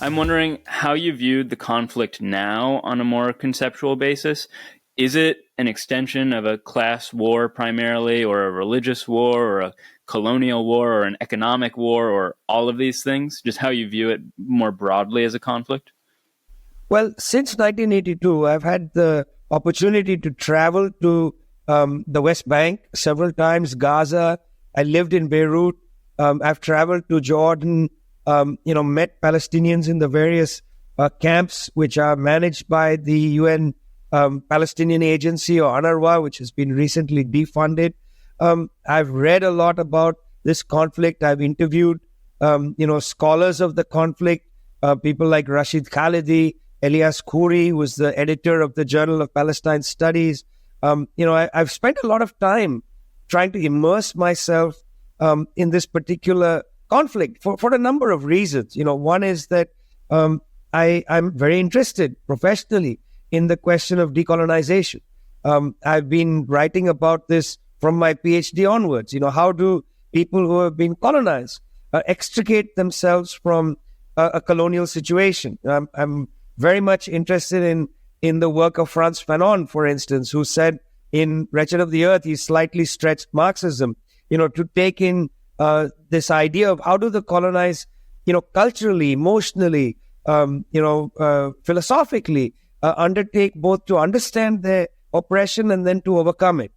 I'm wondering how you viewed the conflict now on a more conceptual basis. Is it an extension of a class war primarily, or a religious war, or a colonial war, or an economic war, or all of these things? Just how you view it more broadly as a conflict? Well, since 1982, I've had the opportunity to travel to the West Bank several times, Gaza. I lived in Beirut. I've traveled to Jordan, met Palestinians in the various camps which are managed by the UN Palestinian Agency, or UNRWA, which has been recently defunded. I've read a lot about this conflict. I've interviewed, scholars of the conflict, people like Rashid Khalidi, Elias Khoury, who was the editor of the Journal of Palestine Studies. I've spent a lot of time trying to immerse myself in this particular conflict for a number of reasons. One is that I'm very interested professionally in the question of decolonization. I've been writing about this from my PhD onwards. How do people who have been colonized extricate themselves from a colonial situation? I'm very much interested in the work of Frantz Fanon, for instance, who said in Wretched of the Earth, he slightly stretched Marxism, to take in this idea of how do the colonized, culturally, emotionally, philosophically, undertake both to understand their oppression and then to overcome it.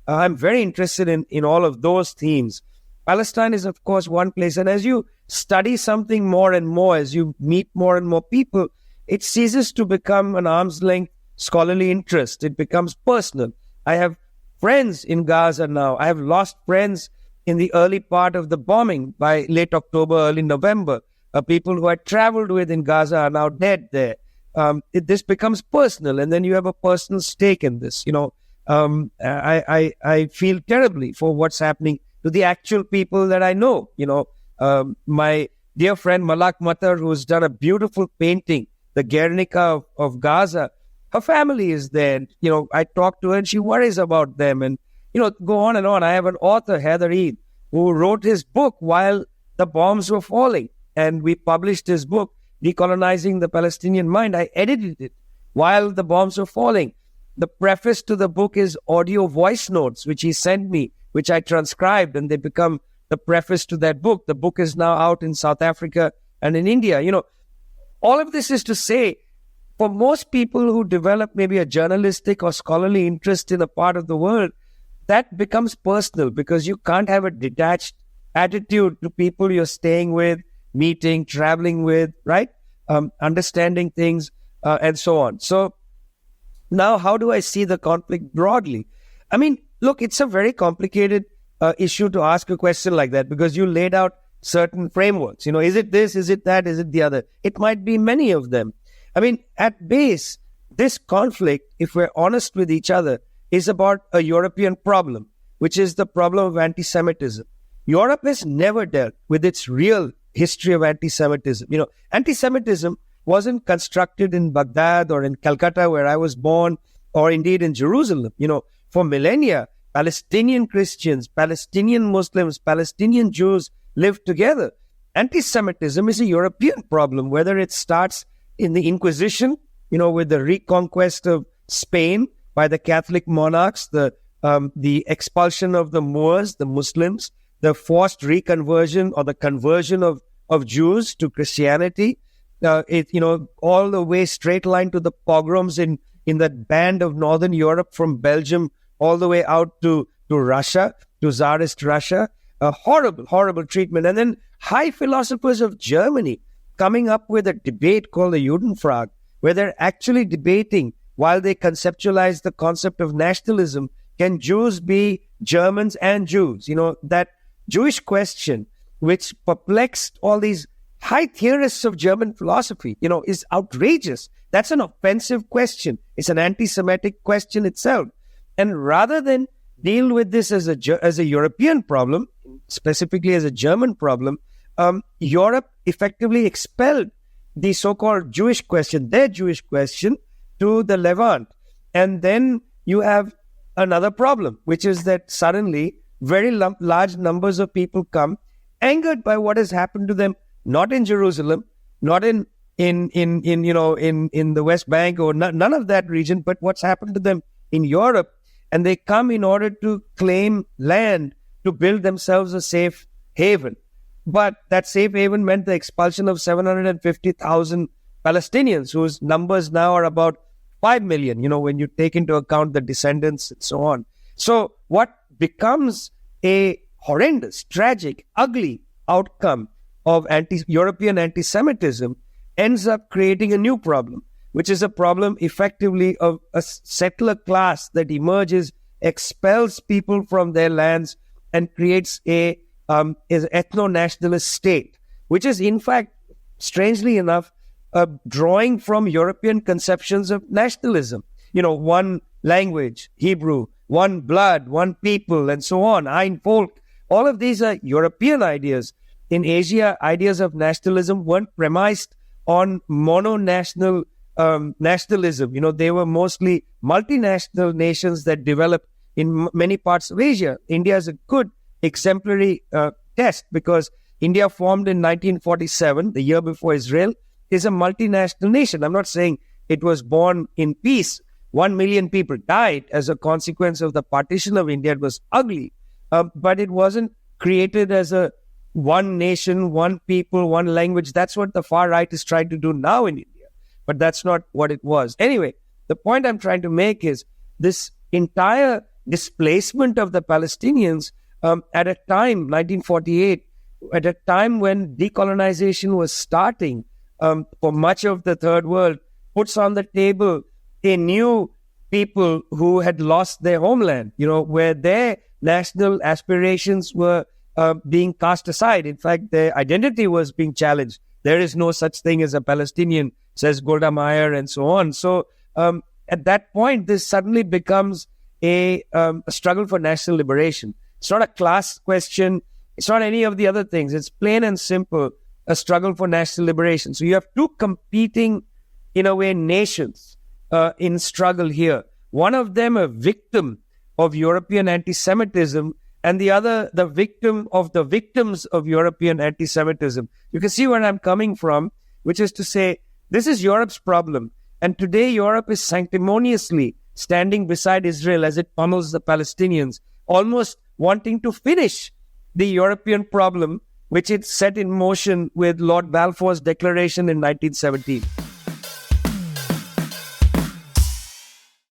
I'm very interested in all of those themes. Palestine is, of course, one place. And as you study something more and more, as you meet more and more people, it ceases to become an arm's length scholarly interest. It becomes personal. I have friends in Gaza now. I have lost friends in the early part of the bombing by late October, early November. People who I traveled with in Gaza are now dead there. This becomes personal, and then you have a personal stake in this. I feel terribly for what's happening to the actual people that I know. My dear friend Malak Matar, who's done a beautiful painting, the Guernica of Gaza, her family is there. I talk to her and she worries about them, and go on and on. I have an author, Heather Eid, who wrote his book while the bombs were falling, and we published his book, Decolonizing the Palestinian Mind. I edited it while the bombs were falling. The preface to the book is audio voice notes, which he sent me, which I transcribed, and they become the preface to that book. The book is now out in South Africa and in India. All of this is to say, for most people who develop maybe a journalistic or scholarly interest in a part of the world, that becomes personal, because you can't have a detached attitude to people you're staying with, meeting, traveling with, right? Understanding things and so on. So now, how do I see the conflict broadly? I mean, look, it's a very complicated issue to ask a question like that, because you laid out certain frameworks. Is it this? Is it that? Is it the other? It might be many of them. I mean, at base, this conflict, if we're honest with each other, is about a European problem, which is the problem of anti-Semitism. Europe has never dealt with its real history of anti-Semitism. Anti-Semitism wasn't constructed in Baghdad or in Calcutta, where I was born, or indeed in Jerusalem. For millennia, Palestinian Christians, Palestinian Muslims, Palestinian Jews lived together. Anti-Semitism is a European problem, whether it starts in the Inquisition, with the reconquest of Spain by the Catholic monarchs, the expulsion of the Moors, the Muslims, the forced reconversion or the conversion of Jews to Christianity, all the way straight line to the pogroms in that band of Northern Europe from Belgium all the way out to Russia, to Tsarist Russia. Horrible, horrible treatment. And then high philosophers of Germany coming up with a debate called the Judenfrage, where they're actually debating, while they conceptualize the concept of nationalism, can Jews be Germans and Jews? That Jewish question, which perplexed all these high theorists of German philosophy, is outrageous. That's an offensive question. It's an anti-Semitic question itself. And rather than deal with this as a European problem, specifically as a German problem, Europe effectively expelled the so-called Jewish question, their Jewish question, to the Levant. And then you have another problem, which is that suddenly very large numbers of people come angered by what has happened to them, not in Jerusalem, not in the West Bank or none of that region, but what's happened to them in Europe. And they come in order to claim land to build themselves a safe haven. But that safe haven meant the expulsion of 750,000 Palestinians, whose numbers now are about 5 million, when you take into account the descendants and so on. So what becomes a horrendous, tragic, ugly outcome of European anti-Semitism ends up creating a new problem, which is a problem effectively of a settler class that emerges, expels people from their lands, and creates an ethno-nationalist state, which is in fact, strangely enough, drawing from European conceptions of nationalism. One language, Hebrew, one blood, one people, and so on, Ein Volk. All of these are European ideas. In Asia, ideas of nationalism weren't premised on mono-national nationalism. They were mostly multinational nations that developed in many parts of Asia. India is a good exemplary test, because India, formed in 1947, the year before Israel, is a multinational nation. I'm not saying it was born in peace. 1 million people died as a consequence of the partition of India. It was ugly, but it wasn't created as a one nation, one people, one language. That's what the far right is trying to do now in India, but that's not what it was. Anyway, the point I'm trying to make is this entire displacement of the Palestinians at a time, 1948, at a time when decolonization was starting for much of the third world, puts on the table a new people who had lost their homeland, where their national aspirations were being cast aside. In fact, their identity was being challenged. There is no such thing as a Palestinian, says Golda Meir, and so on. So at that point, this suddenly becomes a struggle for national liberation. It's not a class question. It's not any of the other things. It's plain and simple, a struggle for national liberation. So you have two competing, in a way, nations in struggle here. One of them a victim of European anti-Semitism, and the other the victim of the victims of European anti-Semitism. You can see where I'm coming from, which is to say, this is Europe's problem. And today Europe is sanctimoniously standing beside Israel as it pummels the Palestinians, almost wanting to finish the European problem, which it set in motion with Lord Balfour's declaration in 1917.